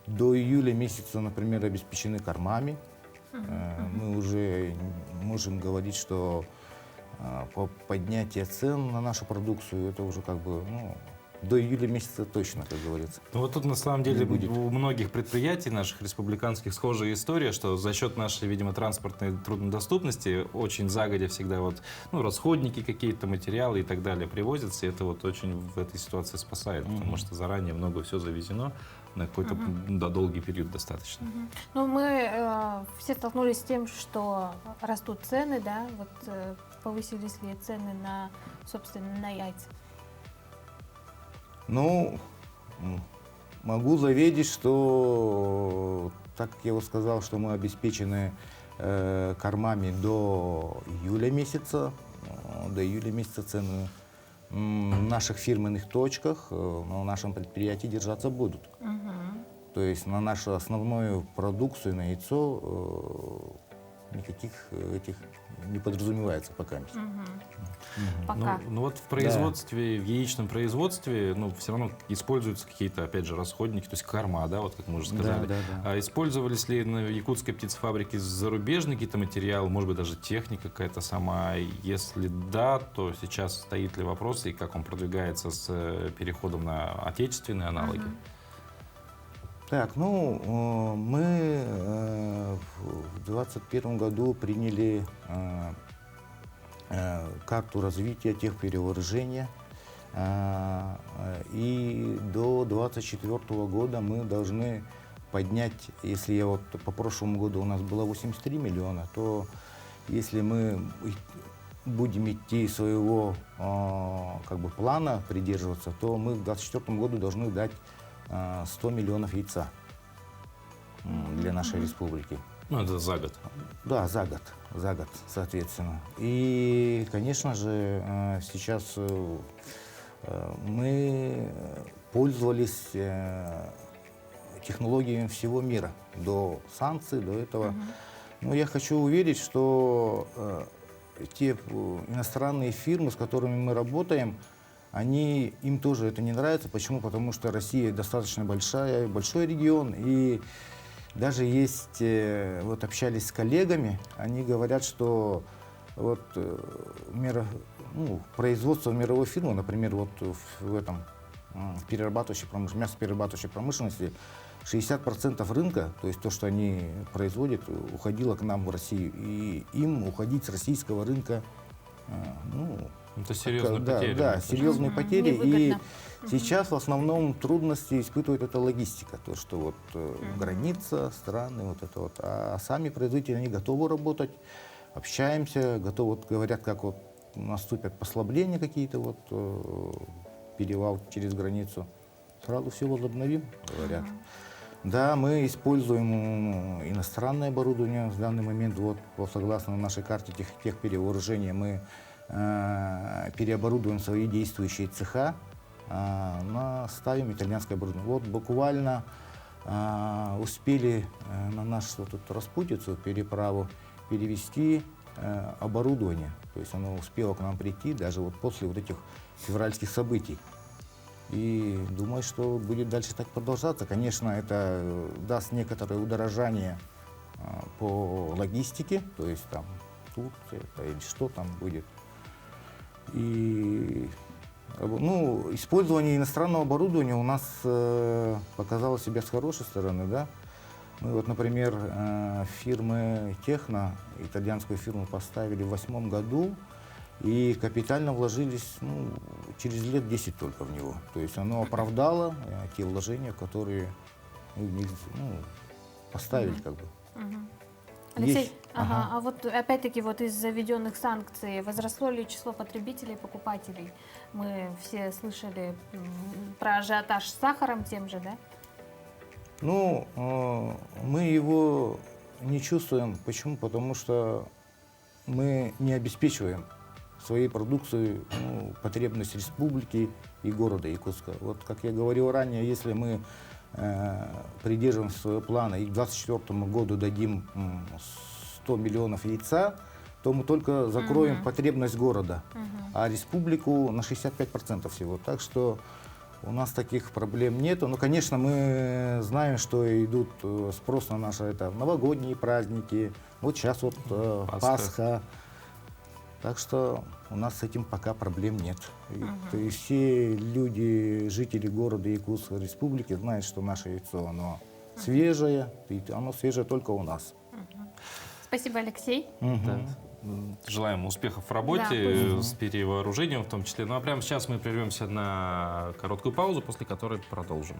до июля месяца, например, обеспечены кормами. Мы уже можем говорить, что поднятия цен на нашу продукцию, это уже как бы, ну, до июля месяца точно, как говорится. Ну, вот тут на самом деле будет. у многих предприятий наших республиканских схожая история, что за счет нашей, видимо, транспортной труднодоступности очень загодя всегда вот, ну, расходники какие-то, материалы и так далее привозятся, и это вот очень в этой ситуации спасает, потому что заранее много все завезено на какой-то долгий период достаточно. Ну, мы все столкнулись с тем, что растут цены, да, вот повысились ли цены на, собственно, на яйца? Ну, могу заверить, что, так как я вот сказал, что мы обеспечены кормами до июля месяца цены в наших фирменных точках, на нашем предприятии держаться будут. То есть на нашу основную продукцию, на яйцо, никаких этих не подразумевается пока. Пока. Ну вот в производстве, в яичном производстве, ну, все равно используются какие-то, опять же, расходники, то есть корма, да, вот как мы уже сказали. А использовались ли на якутской птицефабрике зарубежные какие-то материалы, может быть, даже техника какая-то сама? Если да, то сейчас стоит ли вопрос, и как он продвигается с переходом на отечественные аналоги? Так, ну, мы в 2021 году приняли карту развития техперевооружения, и до 2024 года мы должны поднять, если я вот по прошлому году у нас было 83 миллиона, то если мы будем идти своего как бы плана придерживаться, то мы в 2024 году должны дать 100 миллионов яйца для нашей республики. Ну, это за год. Да, за год, соответственно. И, конечно же, сейчас мы пользовались технологиями всего мира, до санкций, до этого. Но я хочу уверить, что те иностранные фирмы, с которыми мы работаем, им тоже это не нравится. Почему? Потому что Россия достаточно большой регион, и даже есть, вот общались с коллегами, они говорят, что вот производство мировой фирмы, например, вот в мясоперерабатывающей промышленности, 60% рынка, то есть то, что они производят, уходило к нам в Россию. И им уходить с российского рынка, это серьезные потери. Да, серьезные потери. И сейчас в основном трудности испытывает эта логистика. То, что вот граница, страны, вот это вот. А сами производители, они готовы работать, общаемся, готовы, вот, говорят, как вот наступят послабления какие-то, вот перевал через границу. Сразу все возобновим, говорят. Да, мы используем иностранное оборудование в данный момент. Вот, согласно нашей карте техперевооружения, мы переоборудуем свои действующие цеха, ставим итальянское оборудование. Вот буквально успели на нашу вот эту распутицу, переправу, перевести оборудование. То есть оно успело к нам прийти даже вот после вот этих февральских событий. И думаю, что будет дальше так продолжаться. Конечно, это даст некоторое удорожание по логистике, то есть там Турция или что там будет. И использование иностранного оборудования у нас показало себя с хорошей стороны, да. Мы вот, например, фирмы Техно, итальянскую фирму поставили в 2008 году и капитально вложились через лет 10 только в него. То есть оно оправдало те вложения, которые поставили как бы. Алексей, а вот опять-таки вот из-за введенных санкций возросло ли число потребителей и покупателей? Мы все слышали про ажиотаж с сахаром тем же, да? Мы его не чувствуем. Почему? Потому что мы не обеспечиваем своей продукцией потребность республики и города Якутска. Вот как я говорил ранее, если мы придерживаемся своего плана и к 2024 году дадим 100 миллионов яйца, то мы только закроем потребность города, а республику на 65% всего. Так что у нас таких проблем нету. Но, конечно, мы знаем, что идут спрос на наши новогодние праздники. Вот сейчас вот Пасха. Так что у нас с этим пока проблем нет. То есть все люди, жители города Якутской Республики знают, что наше яйцо, оно свежее, и оно свежее только у нас. Спасибо, Алексей. Да. Желаем успехов в работе, с перевооружением в том числе. Ну а прямо сейчас мы прервемся на короткую паузу, после которой продолжим.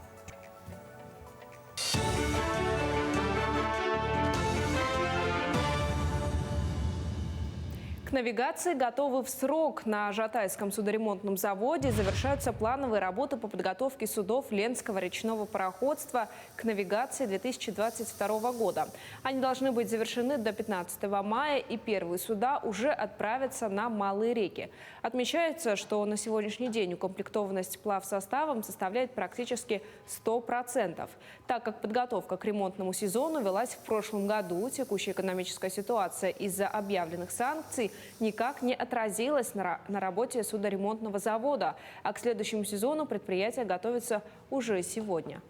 К навигации готовы в срок. На Жатайском судоремонтном заводе завершаются плановые работы по подготовке судов Ленского речного пароходства к навигации 2022 года. Они должны быть завершены до 15 мая, и первые суда уже отправятся на малые реки. Отмечается, что на сегодняшний день укомплектованность плавсоставом составляет практически 100%. Так как подготовка к ремонтному сезону велась в прошлом году, текущая экономическая ситуация из-за объявленных санкций никак не отразилась на работе судоремонтного завода, а к следующему сезону предприятие готовится уже сегодня.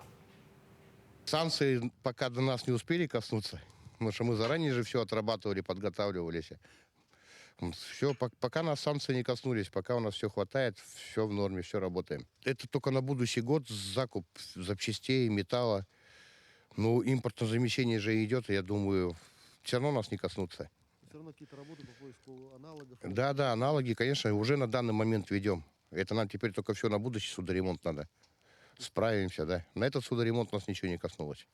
Санкции пока до нас не успели коснуться, потому что мы заранее же все отрабатывали, подготавливались. Все, пока нас санкции не коснулись, пока у нас все хватает, все в норме, все работаем. Это только на будущий год закуп запчастей, металла. Ну, импортозамещение же идет, и я думаю, все равно нас не коснутся. Все равно какие-то работы по поиску аналогов? Да, аналоги, конечно, уже на данный момент ведем. Это нам теперь только все на будущий судоремонт надо. Справимся, да. На этот судоремонт нас ничего не коснулось.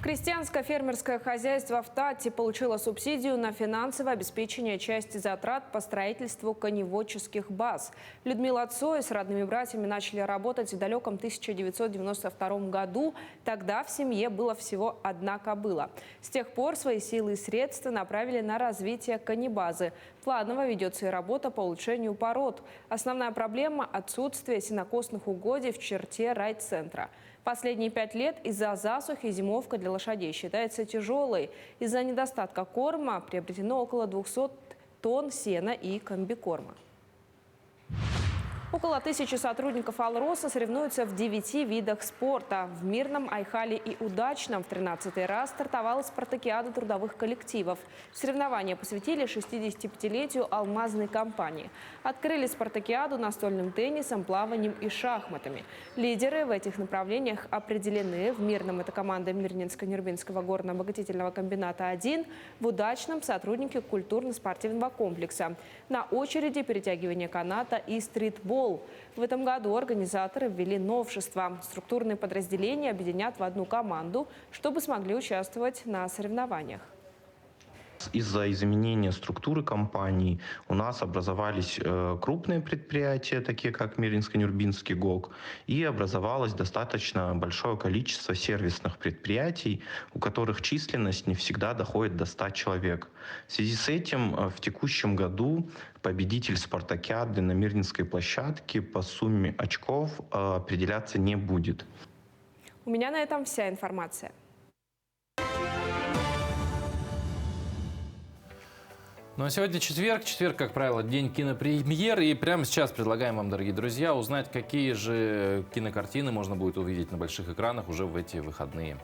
Крестьянское фермерское хозяйство в Тате получило субсидию на финансовое обеспечение части затрат по строительству коневодческих баз. Людмила Цой с родными братьями начали работать в далеком 1992 году. Тогда в семье было всего одна кобыла. С тех пор свои силы и средства направили на развитие конебазы. Планово ведется и работа по улучшению пород. Основная проблема – отсутствие сенокосных угодий в черте райцентра. Последние 5 лет из-за засухи зимовка для лошадей считается тяжелой. Из-за недостатка корма приобретено около 200 тонн сена и комбикорма. Около 1000 сотрудников «Алроса» соревнуются в 9 видах спорта. В Мирном, Айхале и Удачном в 13-й раз стартовала спартакиада трудовых коллективов. Соревнования посвятили 65-летию алмазной компании. Открыли спартакиаду настольным теннисом, плаванием и шахматами. Лидеры в этих направлениях определены. В Мирном это команда Мирнинско-Нюрбинского горно-обогатительного комбината 1, в Удачном – сотрудники культурно-спортивного комплекса. На очереди перетягивание каната и стритбол. В этом году организаторы ввели новшества. Структурные подразделения объединят в одну команду, чтобы смогли участвовать на соревнованиях. Из-за изменения структуры компаний у нас образовались крупные предприятия, такие как Мирнинско-Нюрбинский ГОК, и образовалось достаточно большое количество сервисных предприятий, у которых численность не всегда доходит до 100 человек. В связи с этим в текущем году победитель спартакиады на Мирнинской площадке по сумме очков определяться не будет. У меня на этом вся информация. Ну а сегодня четверг. Четверг, как правило, день кинопремьер. И прямо сейчас предлагаем вам, дорогие друзья, узнать, какие же кинокартины можно будет увидеть на больших экранах уже в эти выходные.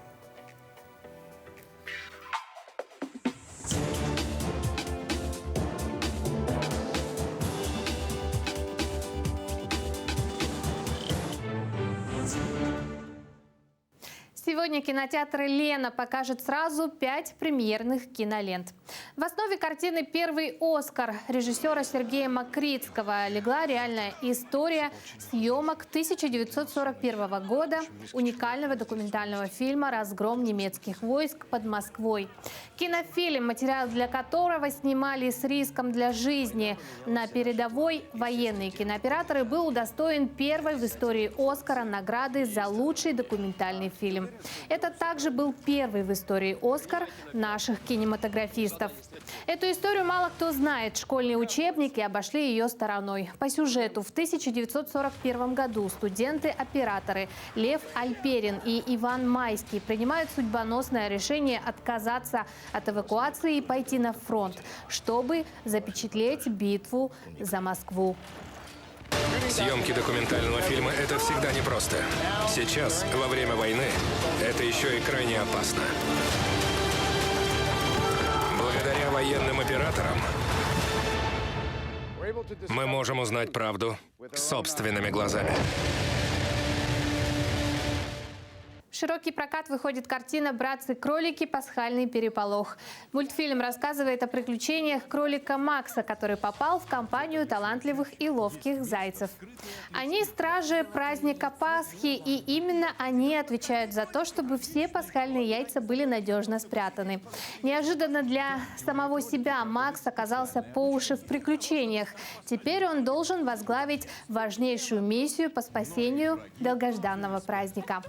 Сегодня кинотеатр «Лена» покажет сразу 5 премьерных кинолент. В основе картины «Первый Оскар» режиссера Сергея Макритского легла реальная история съемок 1941 года уникального документального фильма «Разгром немецких войск под Москвой». Кинофильм, материал для которого снимали с риском для жизни на передовой, военные кинооператоры, был удостоен первой в истории «Оскара» награды за лучший документальный фильм. Это также был первый в истории «Оскар» наших кинематографистов. Эту историю мало кто знает. Школьные учебники обошли ее стороной. По сюжету в 1941 году студенты-операторы Лев Альперин и Иван Майский принимают судьбоносное решение отказаться от эвакуации и пойти на фронт, чтобы запечатлеть битву за Москву. Съемки документального фильма – это всегда непросто. Сейчас, во время войны, это еще и крайне опасно. Благодаря военным операторам Мы можем узнать правду собственными глазами. В широкий прокат выходит картина «Братцы-кролики. Пасхальный переполох». Мультфильм рассказывает о приключениях кролика Макса, который попал в компанию талантливых и ловких зайцев. Они стражи праздника Пасхи, и именно они отвечают за то, чтобы все пасхальные яйца были надежно спрятаны. Неожиданно для самого себя Макс оказался по уши в приключениях. Теперь он должен возглавить важнейшую миссию по спасению долгожданного праздника.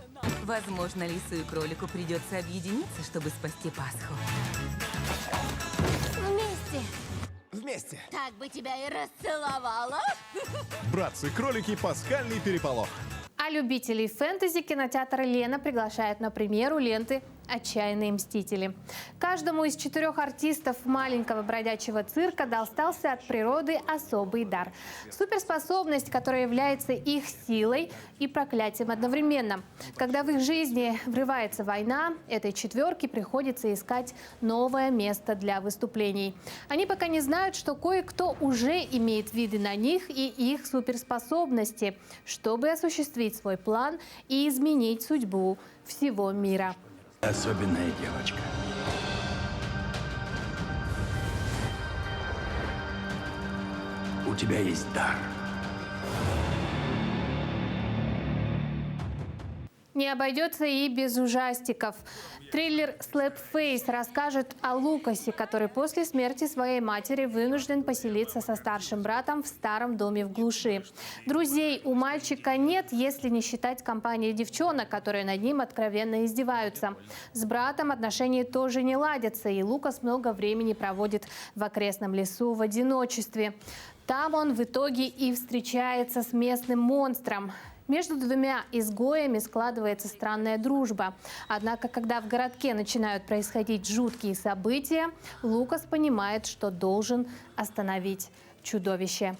Возможно, лису и кролику придется объединиться, чтобы спасти Пасху. Вместе. Вместе. Так бы тебя и расцеловала. Братцы-кролики. Пасхальный переполох. А любителей фэнтези кинотеатр «Лена» приглашает на премьеру ленты «Отчаянные мстители». Каждому из 4 артистов маленького бродячего цирка достался от природы особый дар. Суперспособность, которая является их силой и проклятием одновременно. Когда в их жизни врывается война, этой 4 приходится искать новое место для выступлений. Они пока не знают, что кое-кто уже имеет виды на них и их суперспособности, чтобы осуществить свой план и изменить судьбу всего мира. Особенная девочка. У тебя есть дар. Не обойдется и без ужастиков. Триллер «Слэпфейс» расскажет о Лукасе, который после смерти своей матери вынужден поселиться со старшим братом в старом доме в глуши. Друзей у мальчика нет, если не считать компании девчонок, которые над ним откровенно издеваются. С братом отношения тоже не ладятся, и Лукас много времени проводит в окрестном лесу в одиночестве. Там он в итоге и встречается с местным монстром. Между 2 изгоями складывается странная дружба. Однако, когда в городке начинают происходить жуткие события, Лукас понимает, что должен остановить чудовище.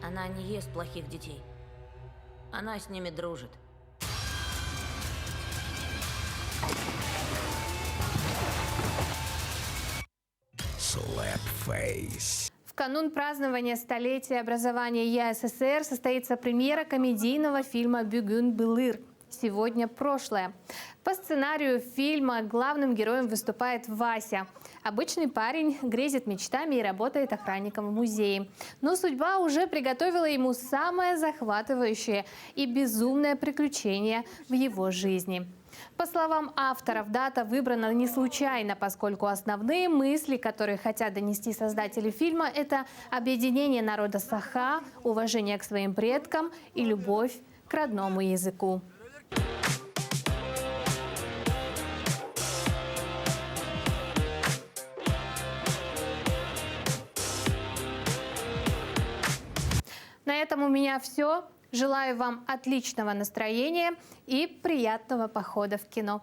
Она не ест плохих детей. Она с ними дружит. Слэпфейс. В канун празднования столетия образования ЕССР состоится премьера комедийного фильма «Бюгün Былыр». Сегодня прошлое. По сценарию фильма главным героем выступает Вася. Обычный парень грезит мечтами и работает охранником в музее. Но судьба уже приготовила ему самое захватывающее и безумное приключение в его жизни. По словам авторов, дата выбрана не случайно, поскольку основные мысли, которые хотят донести создатели фильма, это объединение народа Саха, уважение к своим предкам и любовь к родному языку. На этом у меня все. Желаю вам отличного настроения и приятного похода в кино.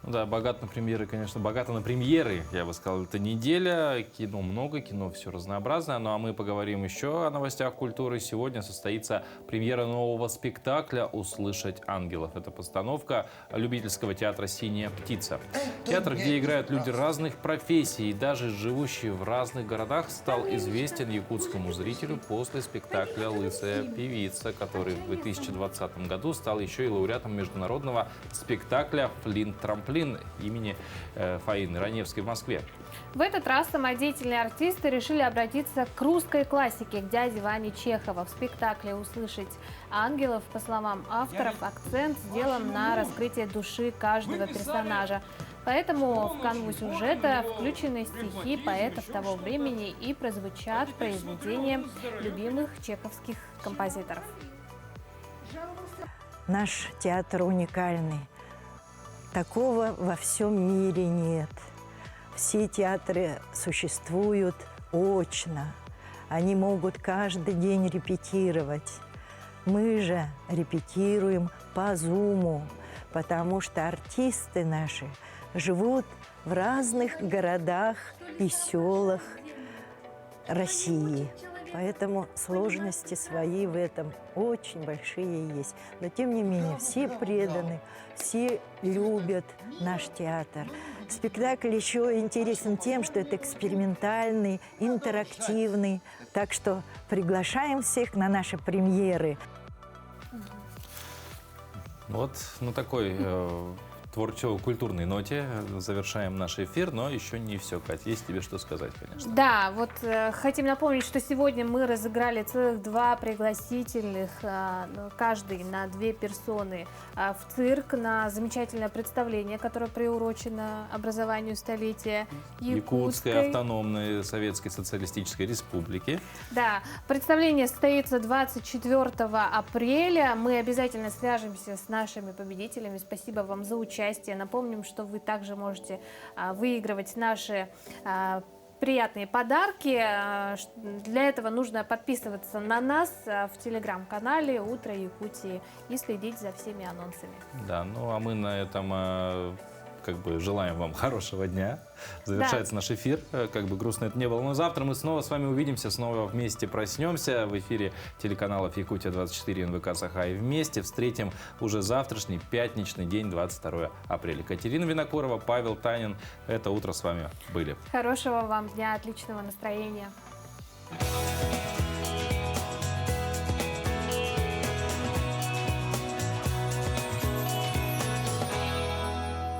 Да, богато на премьеры, конечно, богато на премьеры, я бы сказал, это неделя. Кино много, кино все разнообразное. Ну а мы поговорим еще о новостях культуры. Сегодня состоится премьера нового спектакля «Услышать ангелов». Это постановка любительского театра «Синяя птица». Театр, где играют люди разных профессий и даже живущие в разных городах, стал известен якутскому зрителю после спектакля «Лысая певица», который в 2020 году стал еще и лауреатом международного спектакля «Флинт-трамплин» имени Фаины Раневской в Москве. В этот раз самодеятельные артисты решили обратиться к русской классике, к дяде Ване Чехова. В спектакле «Услышать ангелов», по словам авторов, акцент сделан на раскрытие души каждого персонажа. Поэтому в канву сюжета включены стихи поэтов того времени и прозвучат произведения любимых чеховских композиторов. Наш театр уникальный. Такого во всем мире нет. Все театры существуют очно. Они могут каждый день репетировать. Мы же репетируем по Зуму, потому что артисты наши живут в разных городах и селах России. Поэтому сложности свои в этом очень большие есть. Но тем не менее, все преданы, все любят наш театр. Спектакль еще интересен тем, что это экспериментальный, интерактивный. Так что приглашаем всех на наши премьеры. Вот на такой творчево-культурной ноте завершаем наш эфир, но еще не все. Катя, есть тебе что сказать, конечно. Да, вот хотим напомнить, что сегодня мы разыграли целых 2 пригласительных, каждый на 2 персоны, в цирк на замечательное представление, которое приурочено образованию столетия Якутской автономной Советской Социалистической Республики. Да, представление состоится 24 апреля. Мы обязательно свяжемся с нашими победителями. Спасибо вам за участие. Напомним, что вы также можете выигрывать наши приятные подарки. Для этого нужно подписываться на нас в телеграм-канале «Утро Якутии» и следить за всеми анонсами. Да, ну а мы на этом как бы желаем вам хорошего дня. Завершается наш эфир, как бы грустно это не было. Но завтра мы снова с вами увидимся, снова вместе проснемся в эфире телеканалов Якутия-24, НВК Саха. И вместе встретим уже завтрашний пятничный день, 22 апреля. Катерина Винокурова, Павел Танин. Это утро с вами были. Хорошего вам дня, отличного настроения.